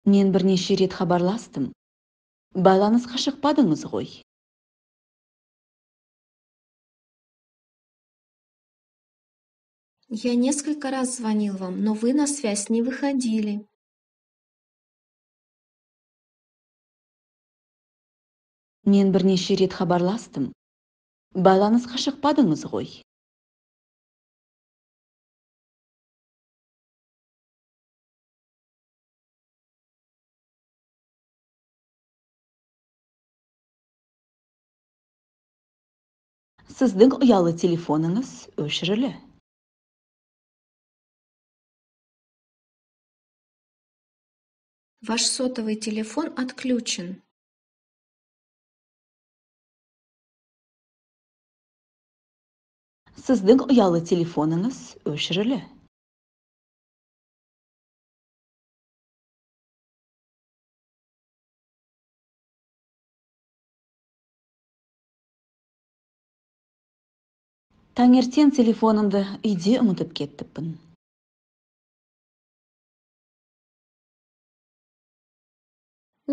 Мен бірнеше рет хабарластым. Байланысқа шықпадыңыз ғой. Я несколько раз звонил вам, но вы на связь не выходили. Мен бірнеше рет хабарластым. Байланысқа шықпадыңыз ғой. Сіздің ұялы телефоныңыз өшірілі. Ваш сотовый телефон отключен. Сіздің ұялы телефоныңыз өшірілі. Таңертең телефонымды үйде ұмытып кеттіппін.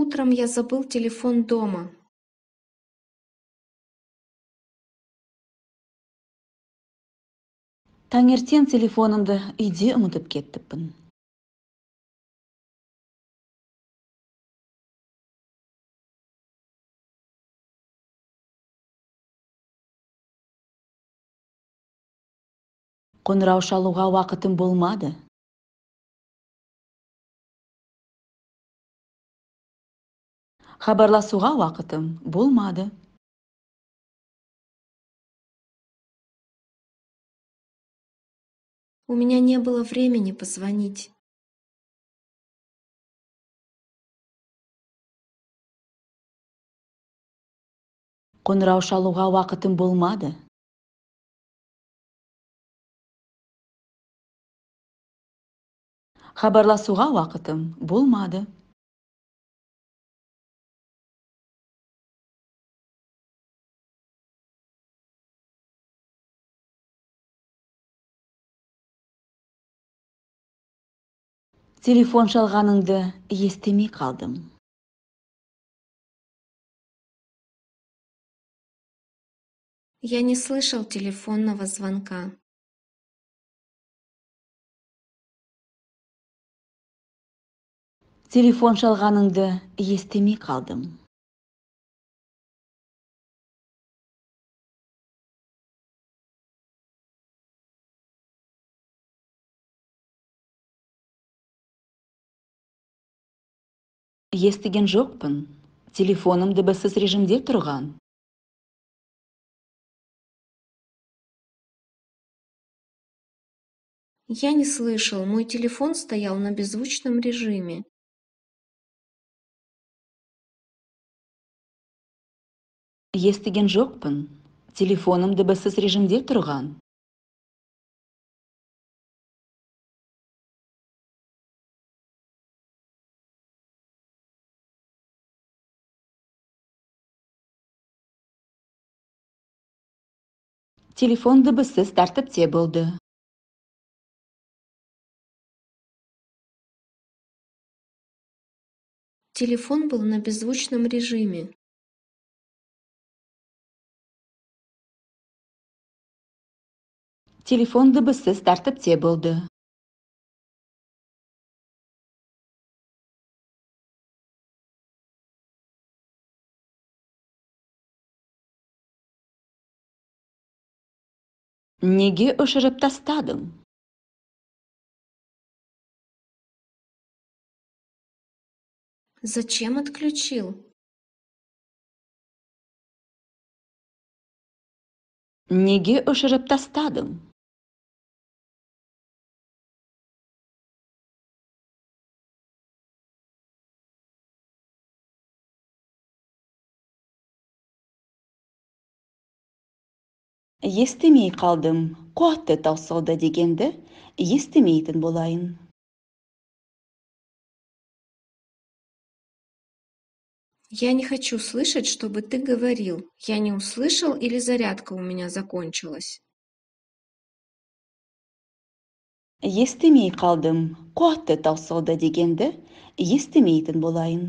Утром я забыл телефон дома. Таңертең телефонымды үйде ұмытып кеттіппін. Қоңырау шалуға уақытым болмады. Хабарласуға уақытым болмады. У меня не было времени позвонить. Қоңырау шалуға уақытым болмады. Хабарласуға уақытым болмады. Телефон шалғаныңды естімей қалдым. Я не слышал телефонного звонка. Телефон шалғаныңды естімей қалдым. Естіген жоқпын. Телефоным дыбыссыз режимде тұрған. Я не слышал, мой телефон стоял на беззвучном режиме. Естіген жоқпын. Телефоным дыбыссыз режимде тұрған. Телефон дыбыссыз тәртіпте болды. Телефон был на беззвучном режиме. Телефон дыбыссыз тәртіпте болды. Неге өшіріп тастадың? Зачем отключил? Неге өшіріп тастадың? Естімей қалдым. Қуатты таусылды дегенді естімейтін болайын. Я не хочу слышать, чтобы ты говорил. Я не услышал или зарядка у меня закончилась. Естімей қалдым, қуатты таусылды дегенді естімейтін болайын.